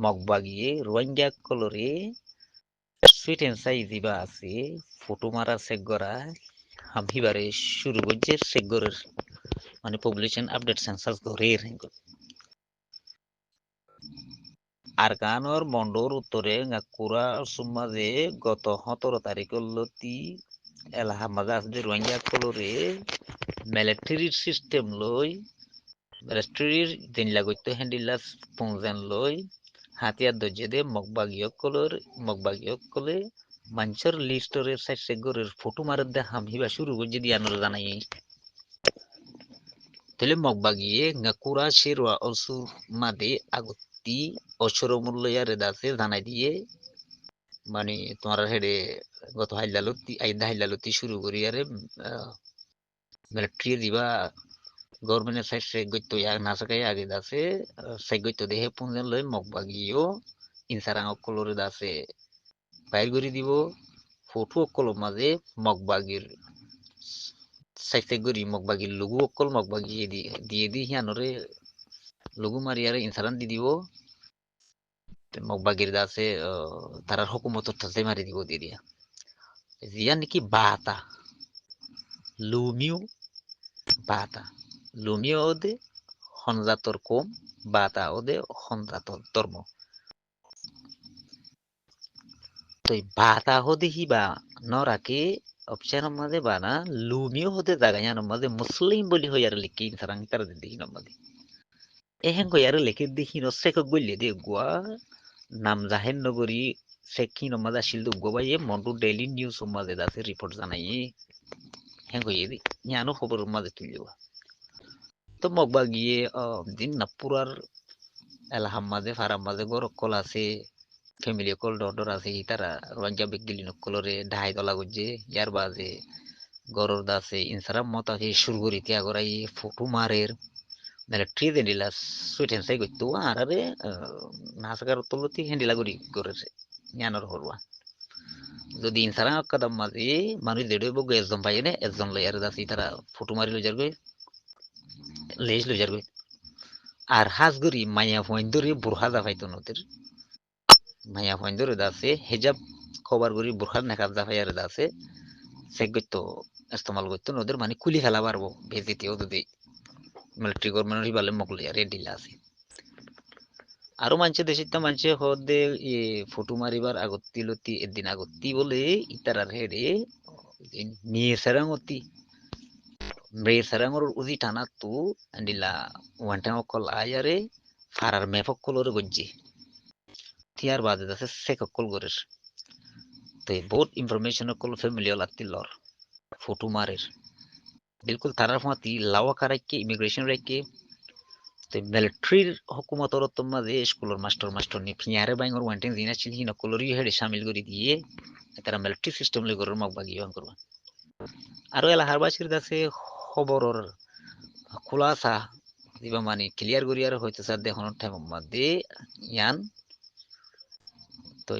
মগবাগিয়ে Rohingya কলরে sweet and সাই দিবা আছে photo মারা সেগরা হামহিবারে শুরু করছে সেগরের মানে পপুলেশন আপডেট সেন্সাস ধরে আরকানর মন্ডর উত্তরে গাকুরা সুমাজে গত 17 তারিখ লতি এলাহামাজা আছে রোহিঙ্গা কলরে মিলিটারি সিস্টেম লই মিলিটারির দিন লাগতো হ্যান্ডিলাস পৌঁছান লই হাতিয়ার দরজে দে মগবাগিয়ক কলে মানুষের লিস্টরে সাইসে গরের ফটো মারার দে হামহিবা শুরু করছে দিয়ানোর জানাই তাহলে মগবাগিয়ে গাকুরা শেরওয়া অসুর মাদে আগতি অসর মূল্য ইয়ারে দাসে জানাই দিয়ে মানে তোমার হেডে গত হাইলালতি শুরু করি আরে মিলিটারি দিবা গভর্নমেন্টের সাইড সে গইতো না সাকাই আগে দাসে সে গইতো দেহে পুনজন লই মগবাগিও ইনসারাং অকলরে দাসে বাইর করে দিব ফটো অকল মাঝে মগবাগির সাইড গরি মগবাগির লঘু অকল মগবাগি দিয়ে দি হিয়ানরে লঘু মারিয়ারে ইনসারান দি দিব মগবাগির দাসে তারার হকুমতর ঠাসে মারি দিব দিয়ে দিয়া জিয়া নাকি বাতা লুমিও বাতা লুমিও ওদে হনজাতর কম বাতা ওদে হনজাতর ধর্ম তো বাতা হদে হিবা নরাকে অপশন মাঝে বানা লুমিও হতে জাগায় মাঝে মুসলিম বলি হইয়ার লিখি সারাং তার দেখি নমাদে এহেন কইয়ার লিখে দেখি নসেক গইলে দে গুয়া নাম জাহেন নগরী সেকি নমাদা শিলদু গোবাইয়ে মন্টু ডেইলি নিউজ মাঝে দাসে রিপোর্ট জানাই হেন কইয়ে দি ইয়ানো খবর মাঝে তুলিবা তো মগবা গিয়ে দিন নাপুরার এলাহাম মাঝে ফারাম মাঝে গরক কল আছে ফ্যামিলি কল ডর আছে তারা রোহিঙ্গা বেগদিলি নকলরে ঢাই দলা গজে ইয়ার বাজে গরর দাসে ইনসারাম মত আছে সুরগুরি তিয়া গরাই ফটো মারের মিলিটারি দেনিলা সুইট এন্ড সাই গইতো আরারে নাসগার তলতি হেন্ডিলা গরি গরেছে ইয়ানর হরবা যদি ইনসারাং কদম মাঝে মানুষ দেড়ে বগ একজন পাইনে একজন লই আর দাসি তারা ফটো মারি লই যারগই লেজ লই যারগই আর হাজগরি মাইয়া ফইন্দরে বুরহা জাফাইতো নদের মাইয়া ফইন্দরে দাসে হেজাব খবর গরি বুরহার নেকাব জাফাই আর দাসে সে গইতো ইস্তেমাল গইতো নদের মানে কুলি ফেলা পারবো ভেজিতেও যদি মিলিটারি গভর্নমেন্ট হিবালে মকলে রেডি আছে আরো মানছে দেশিত মানছে হদে ফটো মারিবার আগত্তি লতি এদিন আগত্তি বলে ইতারার হেডে নিয়ে সেরাংতি মেয়ে সেরাঙর উজি টানা তু আন্ডিলা ওয়ান্টাং অকল আয়ারে ফারার মেপ অকলরে গজ্জি তিয়ার বাদে আছে সেক অকল গরের তো বহুত ইনফরমেশন অকল ফ্যামিলি লাতি লর ফটো মারের বিলকুল তারার ফাঁতি লাওয়া কারাইকে ইমিগ্রেশন রাইকে তো মিলিটারির হুকুমতর মাঝে স্কুলের মাস্টার নি ফিয়ারে বাইঙ্গর ওয়ান্টিং জিনা চিনি নকলরি হেডে শামিল করে দিয়ে তারা মিলিটারি সিস্টেম লই গরর মগ বাগিয়ান করবা আরো এলাহার বাসির দাসে খবরর খুলাসা দিবা মানে ক্লিয়ার করি আর হয়তো স্যার দেখানোর টাইম মধ্যে ইয়ান তো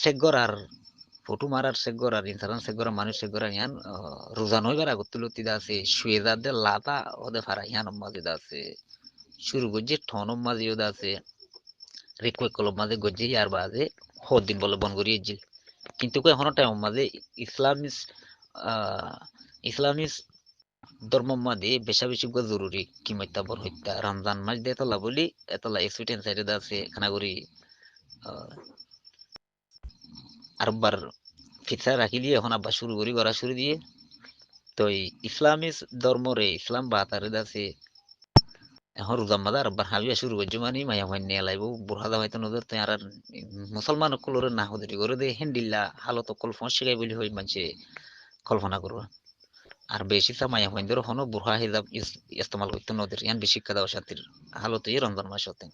সেগর আর ফটো মারার সেগর আর ইনসারান সেগর মানুষ সেগর ইয়ান রোজান হইবার আগত তুলতি দাসে শুয়েদার দে লাতা ওদে ফারা ইয়ান মাঝে দাসে শুরু করছে ঠনম মাঝে ওদে আছে রিকোয়েস্ট কলম মাঝে গজ্জে ইয়ার বাদে হদ দিন বলে বন করিয়ে জিল কিন্তু এখনো টাইম মাঝে ইসলামিস ধর্ম মাঝে বেশা বেশি জরুরি কিমাইতাবর হত্যা রমজান মাস দিয়ে এতলা বলি এতলা এক্সপিরিয়েন্স সাইডে আছে খানাগুড়ি আরবার ফিক্সার রাখি দিয়ে এখন আব্বা শুরু করি করা শুরু দিয়ে তো ইসলামিস ধর্মরে ইসলাম বাতারে আছে এখন রোজার মাঝে আরবার হাবিয়া শুরু করছে মানে মায়া ভাই নিয়ে লাইব বুড়া দাবাইতো নজর তো আর মুসলমান অকলরে না হতে করে দে হেন্ডিল্লা হালত অকল ফোঁস শিখাই বলি হই মানুষে কল্পনা করবা আর বেশি তা মায়া ভাইন্দর হনো বুড়া হিজাব ইস্তেমাল করতে নদের ইয়ান বেশি শিক্ষা দেওয়া সাথীর হালত রমজান মাস হতে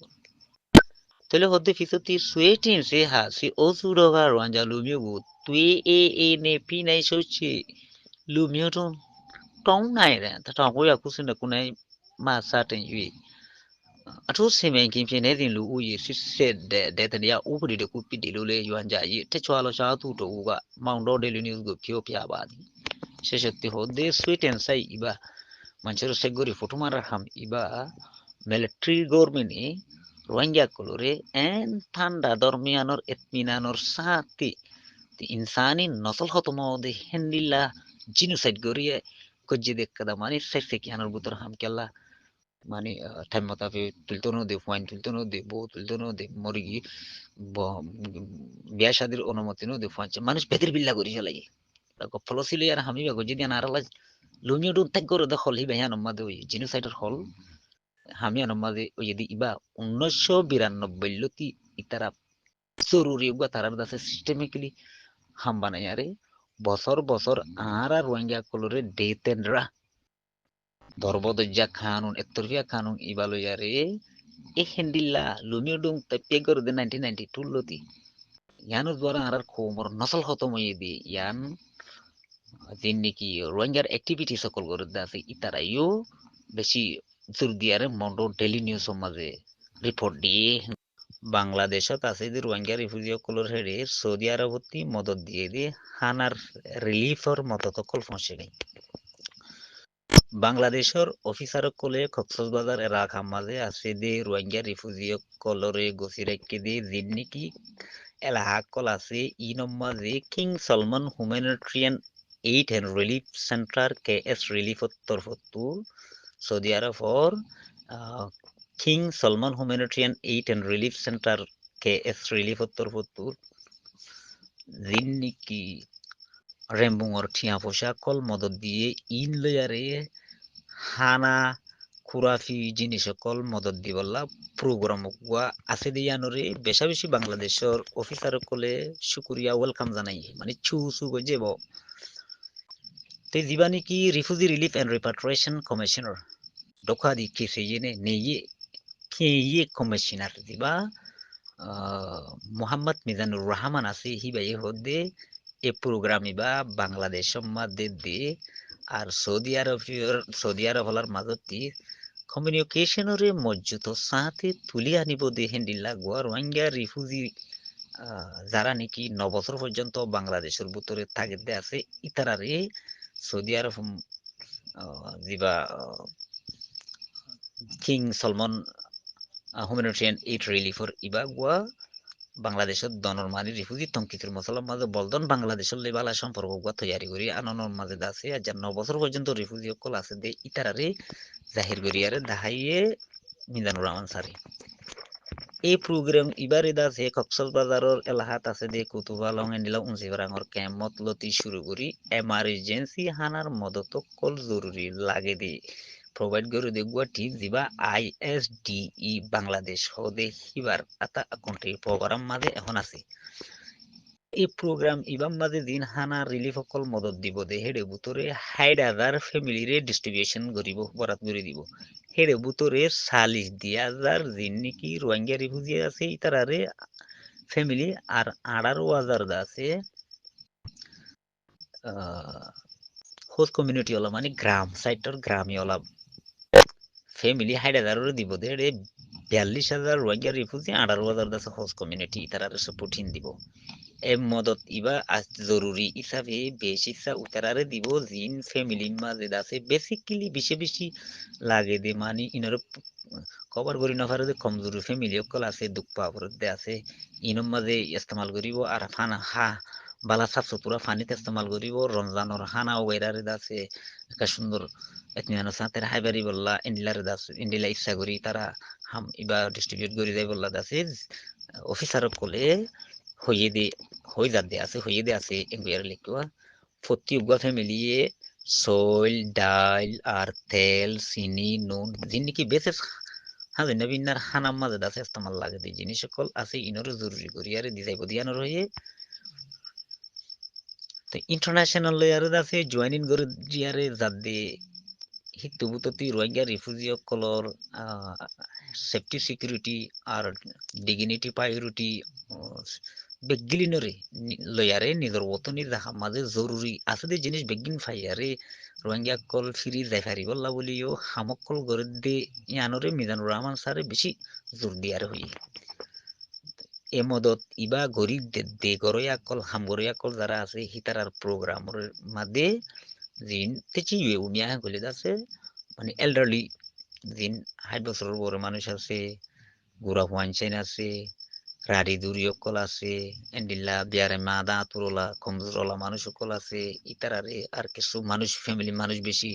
Tole hodde fisoti suetin se ha si osuro ga rwanja lumio go twe ne pinai sochi lumio ton tong nai da ta tong ko ya kusin da kunai ma sa tin yue a thu semen kin phin ne tin lu uyi sit de ta ya ubri de ku pit de lo le yuan ja yi ta chwa lo sha tu to ga maung do de news go phyo pya ba di she shakti hodde suetin sai iba manchero segori photo mara ham iba military government Rohingya kolore en tanda dormiyanor etminanor saati ti insani nosol hotomode hendilla genocide goriye kojjide kada mani seseki butor hamkella mani time matabe tultono de point tultono de bo tultono de morigi bo biya shadir অনুমতি no de fanche মানুষ বেদের বিল্লা করি চলাই ko folosili আর হামি বা গজি দিন আরালা লুমিও Dune tek গরে দখল হি বেহান মাদে ওই জিনোসাইডার হল হামি মাদে ওই যদি ইবা 1992 লতি ইতারা জরুরি উগা তারার দাসে সিস্টেমিক্যালি হাম বানাই আরে বছর বছর আর Rohingya কলরে ডেতেনরা ধর্বদজ্জা Khanum এত্তরফিয়া Khanum ইবালয়ারে e hendilla lumiodum tapiegor de 1992 loti yanu dwara arar khomor nasal hotom yedi yan jinniki rohingya activity সকল করে আছে ইতারাইও বেশি জোর দিয়ারে মন্ডো ডেইলি নিউজ মাঝে রিপোর্ট দিয়ে বাংলাদেশত আছে যে রোহিঙ্গা রিফিউজি সকলের হেডে সৌদি আরবতি মদত দিয়ে হানার রিলিফর মদত সকল পৌঁছে নেই বাংলাদেশৰ অফিচাৰসকলে কক্সবাজাৰ এলেকাৰ মাজে আছে দে ৰোহিংগ্যা ৰিফিউজিসকলৰে গছি ৰাখি দে যিনেকি এলাকাসকল আছে ইনৰ মাজে king Salman humanitarian aid and relief centre KS ৰিলিফৰ তৰফতো সৌদি আৰবৰ king Salman humanitarian aid and relief centre KS ৰিলিফৰ তৰফতো যিনেকি রেম্বুঙর ঠিয়া পোশাক কল মদত দিয়ে ইন লয়ারে হানা খুরাফি জিনিস কল মদত দিবল্লা প্রোগ্রাম গুয়া আছে দিয়ানরে বেশা বেশি বাংলাদেশের অফিসার কলে শুকুরিয়া ওয়েলকাম জানাই মানে চু চু যাব তে দিবানি কি refugee relief and repatriation commissioner দখা দি কেসে জেনে নেয়ে খেয়ে কমিশনার দিবা মোহাম্মদ মিজানুর রহমান আছে হিবাই হদে এ প্রোগ্রাম ইবা বাংলাদেশ মধ্যে দে আর সৌদি আরব হলার মাজতি কমিউনিকেশনরে মজুত সাথে তুলি আনিব দে হেন্দিল্লা গোয়া রোহিঙ্গা রিফিউজি যারা নাকি 9 বছর পর্যন্ত বাংলাদেশের ভিতরে থাকিতে আছে ইতারারে সৌদি আরব দিবা king Salman humanitarian aid relief ইবা গোয়া বাংলাদেশত দনৰ মানি রিফিউজি তংকিতের মশলার মাঝে বলদন বাংলাদেশের লেবালা সম্পর্ক গুয়া তৈরি করি আননের মাঝে আছে আর 9 বছর পর্যন্ত রিফিউজি সকল আছে দে ইতারারে জাহির করিয়ারে দাহাইয়ে মিজানুর রহমান সারি এই প্রোগ্রাম ইবারে আছে কক্সবাজারের এলাকাত আছে দে কুতুবা লং এন্ডিলা উনসিবারাঙর ক্যাম্পত লতি শুরু করি এমার্জেন্সি হানার মদত কল জরুরি লাগে দে প্রোভাইড করে দে গুয়াটি জিবা ISDE বাংলাদেশ হদে হিবার আতা কন্ট্রি প্রোগ্রাম মাঝে এখন আছে এই প্রোগ্রাম ইবাম মাঝে দিন হানা রিলিফ সকল মদত দিব দে হেডে বুতরে 60,000 ফ্যামিলিরে ডিস্ট্রিবিউশন করিব বরাত করে দিব হেডে বুতরে 40,000 যিন নাকি রোহিঙ্গা রিফিউজি আছে ইতারারে ফ্যামিলি আর 18,000 আছে হোস্ট কমিউনিটি ওলা মানে গ্রাম সাইটর গ্রামী ওলা ফ্যামিলি 60,000 দিব দে 42,000 রোহিঙ্গা রিফিউজি 18,000 আছে হোস্ট কমিউনিটি ইতারারে সাপোর্ট দিব এ মদত ইবা জরুরি হিসাবে বেশি উতারারে দিব জিন ফ্যামিলি মাঝে আছে বেসিক্যালি বেশি বেশি লাগে দে মানে ইনর কভার করি না পারে কমজোরি ফ্যামিলি সকল আছে দুঃখ পাওয়ার আছে ইনর মাঝে ইস্তেমাল করিব আর ফানা বালা সাফ সুতরা ফানিতে ইস্তেমাল করিব রমজানের হানা ওয়েরারে আছে একটা সুন্দর এতনিয়ানো সাথে হাইবারি বললা ইন্ডিলারে আছে ইন্ডিলা ইচ্ছা করি তারা হাম ইবা ডিস্ট্রিবিউট করি যাই বললা আছে অফিসার কলে হইয়ে দে হইয়ে দে আছে এগুয়ার লিখুয়া প্রতি উগা ফ্যামিলিয়ে সইল ডাইল আর তেল চিনি নুন যিনি নাকি বেশি হাজে নবীনার হানাম মাঝে আছে ইস্তেমাল লাগে দি জিনিস সকল আছে ইনরে জরুরি করি আর দি যাইব দিয়ানো রয়ে তো ইন্টারন্যাশনাল লেয়ারে আছে জয়েনিং করে জিয়ারে যাদে হিতুবুততি রোহিঙ্গা রিফিউজি সকলর সেফটি সিকিউরিটি আর ডিগনিটি প্রায়োরিটি বেগিলিনরে লয়ারে নিজের ওতনি দেখা মাঝে জরুরি আছে দে জিনিস বেগিন ফাইয়ারে রোহিঙ্গা কল ফিরি যাই ফারিবল্লা বলিও হামক কল গরে দে ইয়ানরে মিজানুর রহমান স্যারে বেশি জোর দিয়ারে হই এ মদত ইবা গরিব দে গরয়া কল হামগরয়া কল যারা আছে হিতারার প্রোগ্রামের মাঝে জিন তেচি উনিয়া গলে আছে মানে এল্ডারলি জিন 60 বছরের বড় মানুষ আছে গুড়া হুয়ানছেন আছে, রাড়ি দুরি অকল আছে, এন্ডিল্লা বিয়ারে মা দা তুরলা কমজোরলা মানুষ অকল আছে, ইতারারে আর কিছু মানুষ ফ্যামিলি মানুষ বেশি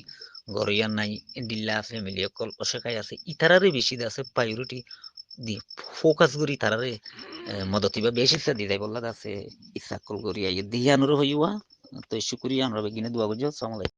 গরিয়ান নাই, এন্ডিল্লা ফ্যামিলি অকল অসহায় আছে, ইতারারে বেশি আছে প্রায়োরিটি দি ফোকাস করি তারারে মদতিবা বেশি ইচ্ছা দিদাই বললা আছে ইচ্ছা কল করি আই দিয়ানুর হইয়া তো শুক্রিয়া আমরা বেগিনে দোয়া বুঝো সালাম